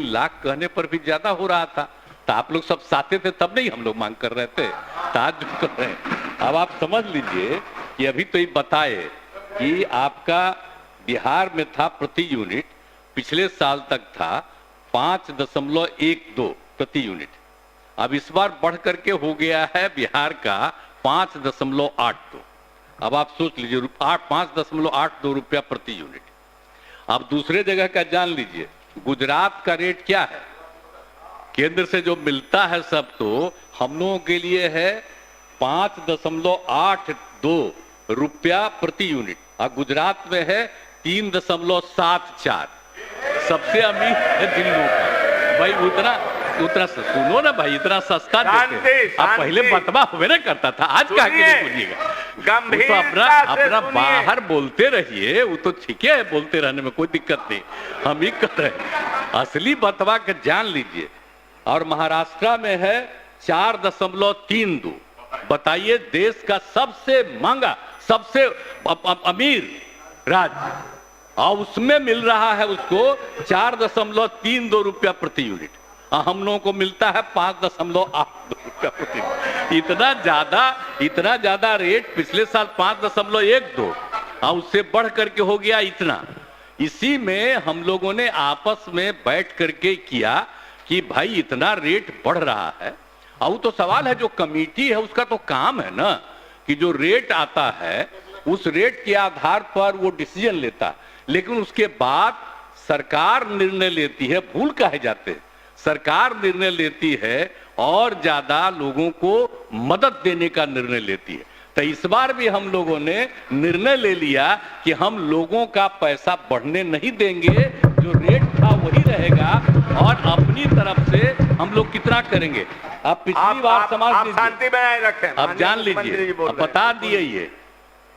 लाख कहने पर भी ज्यादा हो रहा था। तो आप लोग सब साथे थे तब नहीं हम लोग मांग कर रहे थे, आज जो कर रहे हैं। अब आप समझ लीजिए कि अभी तो ये बताए कि आपका बिहार में था प्रति यूनिट पिछले साल तक था 5.12 प्रति यूनिट, अब इस बार बढ़ करके हो गया है बिहार का 5.82। अब आप सोच लीजिए 5.82 रुपया प्रति यूनिट। अब दूसरे जगह का जान लीजिए, गुजरात का रेट क्या है, केंद्र से जो मिलता है सब तो हम लोगों के लिए है 5.82 रुपया प्रति यूनिट, और गुजरात में है 3.74। सबसे अमीर है दिल्ली का भाई, उतना सुनो ना भाई, इतना सस्ता देते हैं। आप पहले बतवा हुए ना करता था, आज का बोलिएगा। तो अपना बाहर बोलते रहिए, वो तो ठीक है बोलते रहने में कोई दिक्कत नहीं, हम ही कर रहे हैं। असली बतवा के जान लीजिए। और महाराष्ट्र में है 4.32। बताइए देश का सबसे महंगा सबसे अमीर राज्य, और उसमें मिल रहा है उसको 4.32 रुपया प्रति यूनिट, हम लोगों को मिलता है 5.82 रुपया प्रति यूनिट। इतना ज्यादा रेट पिछले साल 5.12 और उससे बढ़ करके हो गया इतना। इसी में हम लोगों ने आपस में बैठ करके किया कि भाई इतना रेट बढ़ रहा है। और तो सवाल है जो कमेटी है उसका तो काम है ना कि जो रेट आता है उस रेट के आधार पर वो डिसीजन लेता है, लेकिन उसके बाद सरकार निर्णय लेती है। भूल काहे जाते हैं, सरकार निर्णय लेती है और ज्यादा लोगों को मदद देने का निर्णय लेती है। तो इस बार भी हम लोगों ने निर्णय ले लिया कि हम लोगों का पैसा बढ़ने नहीं देंगे, जो रेट था वही रहेगा, और अपनी तरफ से हम लोग कितना करेंगे। अब पिछली बार समझ शांति बनाए रखें, अब जान लीजिए, अब बता दिए ये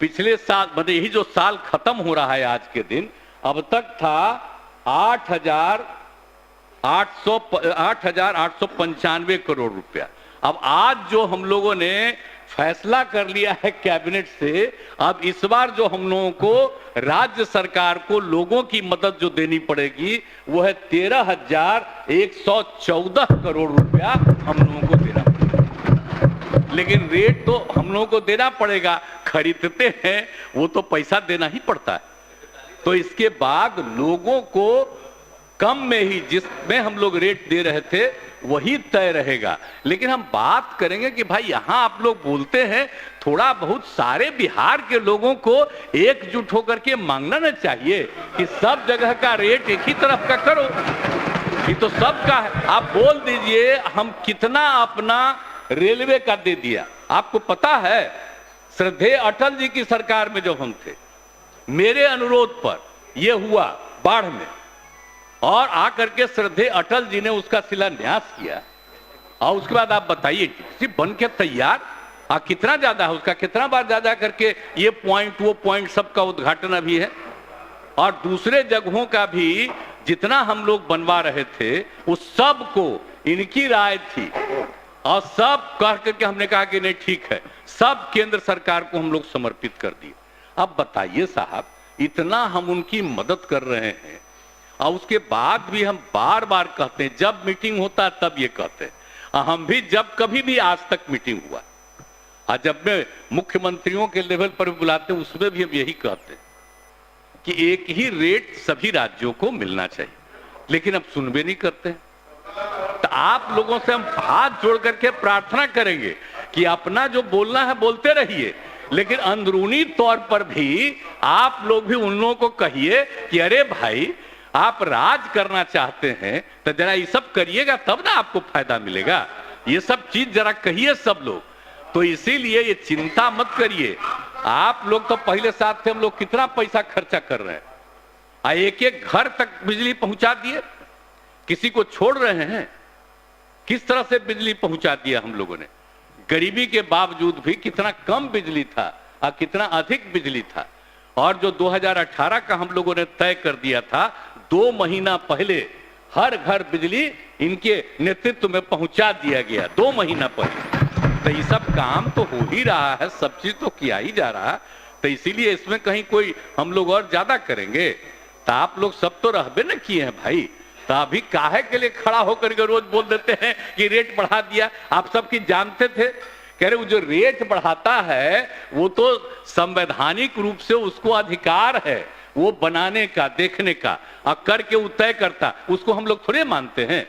पिछले साल मतलब यही जो साल खत्म हो रहा है आज के दिन, अब तक था 8,895 करोड़ रुपया। अब आज जो हम लोगों ने फैसला कर लिया है कैबिनेट से, अब इस बार जो हम लोगों को राज्य सरकार को लोगों की मदद जो देनी पड़ेगी वो है 13,114 करोड़ रुपया हम लोगों को देना पड़ेगा। लेकिन रेट तो हम लोगों को देना पड़ेगा, खरीदते हैं वो तो पैसा देना ही पड़ता है। तो इसके बाद लोगों को कम में ही जिसमें हम लोग रेट दे रहे थे वही तय रहेगा। लेकिन हम बात करेंगे कि भाई यहां आप लोग बोलते हैं थोड़ा बहुत सारे बिहार के लोगों को एकजुट होकर के मांगना ना चाहिए कि सब जगह का रेट एक ही तरफ का करो, ये तो सबका है। आप बोल दीजिए हम कितना अपना रेलवे का दे दिया। आपको पता है श्रद्धेय अटल जी की सरकार में जब हम थे, मेरे अनुरोध पर यह हुआ बाढ़ में, और आकर के श्रद्धेय अटल जी ने उसका शिलान्यास किया, और उसके बाद आप बताइए सिर्फ बन के तैयार कितना ज्यादा है उसका, कितना बार ज्यादा करके ये पॉइंट वो पॉइंट सबका उद्घाटन अभी है। और दूसरे जगहों का भी जितना हम लोग बनवा रहे थे उस सब को इनकी राय थी, और सब कह करके हमने कहा कि नहीं ठीक है, सब केंद्र सरकार को हम लोग समर्पित कर दिए। अब बताइए साहब, इतना हम उनकी मदद कर रहे हैं और उसके बाद भी हम बार बार कहते हैं, जब मीटिंग होता है तब ये कहते हैं। हम भी जब कभी भी आज तक मीटिंग हुआ और जब मैं मुख्यमंत्रियों के लेवल पर बुलाते हैं उसमें भी हम यही कहते हैं कि एक ही रेट सभी राज्यों को मिलना चाहिए, लेकिन अब सुनबे नहीं करते। तो आप लोगों से हम हाथ जोड़ करके प्रार्थना करेंगे कि अपना जो बोलना है बोलते रहिए, लेकिन अंदरूनी तौर पर भी आप लोग भी उन लोगों को कहिए कि अरे भाई आप राज करना चाहते हैं तो जरा ये सब करिएगा, तब ना आपको फायदा मिलेगा। ये सब चीज जरा कहिए सब लोग। तो इसीलिए ये चिंता मत करिए। आप लोग तो पहले साथ थे, हम लोग कितना पैसा खर्चा कर रहे हैं, एक एक घर तक बिजली पहुंचा दिए, किसी को छोड़ रहे हैं। किस तरह से बिजली पहुंचा दिया हम लोगों ने, गरीबी के बावजूद भी कितना कम बिजली था और कितना अधिक बिजली था। और जो 2018 का हम लोगों ने तय कर दिया था, 2 महीना पहले हर घर बिजली इनके नेतृत्व में पहुंचा दिया गया, 2 महीना पहले। तो ये सब काम तो हो ही रहा है, सब चीज तो किया ही जा रहा है। तो इसीलिए इसमें कहीं कोई हम लोग और ज्यादा करेंगे तो आप लोग सब तो रहबे न किए हैं भाई। तो अभी काहे के लिए खड़ा होकर के रोज बोल देते हैं कि रेट बढ़ा दिया? आप सबकी जानते थे? कह रहे वो जो रेट बढ़ाता है वो तो संवैधानिक रूप से उसको अधिकार है वो बनाने का, देखने का, और करके वो तय करता, उसको हम लोग थोड़े मानते हैं।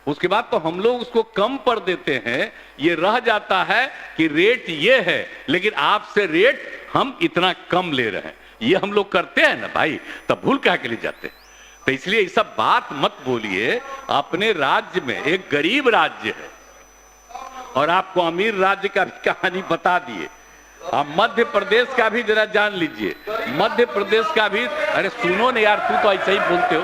उसके बाद तो हम लोग उसको कम पर देते हैं। ये रह जाता है कि रेट ये है लेकिन आपसे रेट हम इतना कम ले रहे हैं, ये हम लोग करते हैं ना भाई, तब भूल काहे के लिए जाते हैं? तो इसलिए ये सब बात मत बोलिए। अपने राज्य में एक गरीब राज्य है और आपको अमीर राज्य का भी कहानी बता दिए। आप मध्य प्रदेश का भी जरा जान लीजिए, मध्य प्रदेश का भी। अरे सुनो ना यार, तू तो ऐसे ही बोलते हो।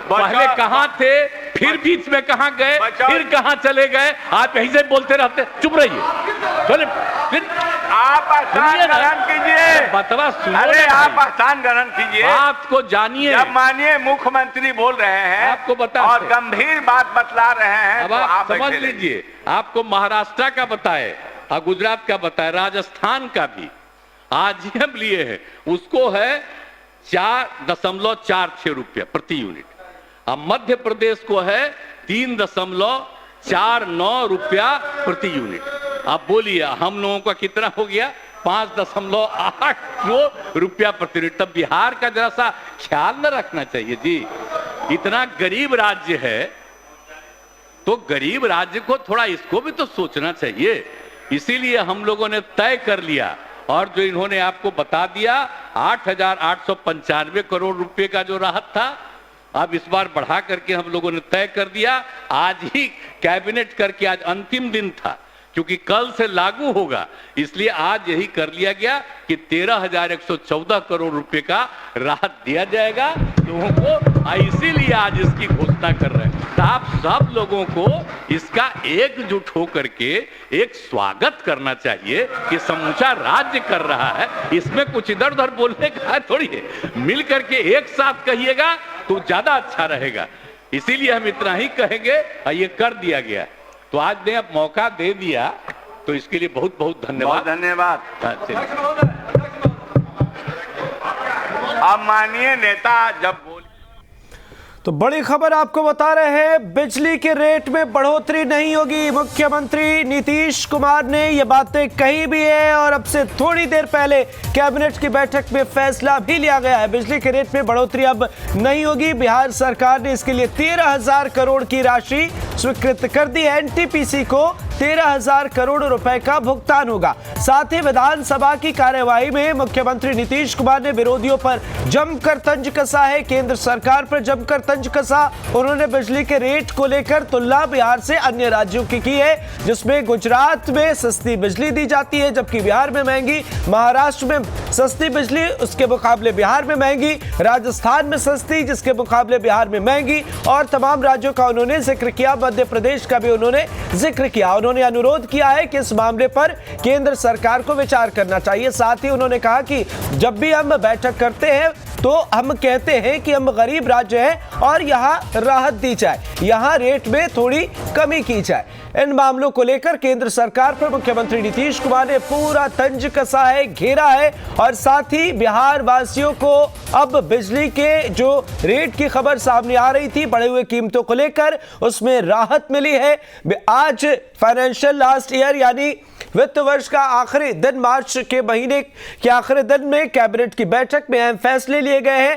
पहले कहां थे, फिर बीच में कहां गए, फिर कहां चले गए, आप यहीं से बोलते रहते। चुप रहिए, आप आसान ग्रहण कीजिए। बतवा सुनो। अरे आप आसान ग्रहण कीजिए, आपको जानिए। जब मानिए मुख्यमंत्री बोल रहे हैं आपको बता और गंभीर बात बतला रहे हैं, अब तो आप समझ ऐसे लीजिए। आपको महाराष्ट्र का बताए और गुजरात का बताए, राजस्थान का भी आज ही हम लिए हैं, उसको है 4.46 रुपया प्रति यूनिट। अब मध्य प्रदेश को है 3.49 रुपया प्रति यूनिट। अब बोलिए हम लोगों का कितना हो गया? 5.82 रुपया प्रति यूनिट। तब बिहार का जरा सा ख्याल न रखना चाहिए जी। इतना गरीब राज्य है तो गरीब राज्य को थोड़ा इसको भी तो सोचना चाहिए। इसीलिए हम लोगों ने तय कर लिया, और जो इन्होंने आपको बता दिया 8,895 करोड़ रुपए का जो राहत था, अब इस बार बढ़ा करके हम लोगों ने तय कर दिया। आज ही कैबिनेट करके, आज अंतिम दिन था क्योंकि कल से लागू होगा, इसलिए आज यही कर लिया गया कि 13,114 करोड़ रुपए का राहत दिया जाएगा लोगों को। इसीलिए आज इसकी घोषणा कर रहे हैं। तो आप सब लोगों को इसका एकजुट होकर के एक स्वागत करना चाहिए कि समूचा राज्य कर रहा है। इसमें कुछ इधर उधर बोलने का थोड़ी है, मिल करके एक साथ कहिएगा तो ज्यादा अच्छा रहेगा। इसीलिए हम इतना ही कहेंगे और ये कर दिया गया। तो आज ने अब मौका दे दिया तो इसके लिए बहुत बहुत धन्यवाद। धन्यवाद। अब माननीय नेता जब तो बड़ी खबर आपको बता रहे हैं, बिजली के रेट में बढ़ोतरी नहीं होगी। मुख्यमंत्री नीतीश कुमार ने ये बातें कही भी है और अब से थोड़ी देर पहले कैबिनेट की बैठक में फैसला भी लिया गया है। बिजली के रेट में बढ़ोतरी अब नहीं होगी। बिहार सरकार ने इसके लिए 13,000 करोड़ की राशि स्वीकृत कर दी है। एनटीपीसी को 13,000 करोड़ रुपए का भुगतान होगा। साथ ही विधानसभा की कार्यवाही में मुख्यमंत्री नीतीश कुमार ने विरोधियों पर जमकर तंज कसा है, केंद्र सरकार पर जमकर तंज कसा। उन्होंने बिजली के रेट को लेकर तुलना बिहार से अन्य राज्यों की है, जिसमें गुजरात में सस्ती बिजली दी जाती है जबकि बिहार में महंगी, महाराष्ट्र में सस्ती बिजली उसके मुकाबले बिहार में महंगी, राजस्थान में सस्ती जिसके मुकाबले बिहार में महंगी, और तमाम राज्यों का उन्होंने जिक्र किया। मध्य प्रदेश का भी उन्होंने जिक्र किया। उन्होंने अनुरोध किया है कि इस मामले पर केंद्र सरकार को विचार करना चाहिए। साथ ही उन्होंने कहा कि जब भी हम बैठक करते हैं तो हम कहते हैं कि हम गरीब राज्य हैं और यहाँ राहत दी जाए, यहाँ रेट में थोड़ी कमी की जाए। इन मामलों को लेकर केंद्र सरकार पर मुख्यमंत्री नीतीश कुमार ने पूरा तंज कसा है, घेरा है, और साथ ही बिहार वासियों को अब बिजली के जो रेट की खबर सामने आ रही थी बढ़े हुए कीमतों को लेकर, उसमें राहत मिली है। आज फाइनेंशियल लास्ट ईयर यानी वित्त वर्ष का आखिरी दिन, मार्च के महीने के आखिरी दिन में कैबिनेट की बैठक में अहम फैसले लिए गए हैं।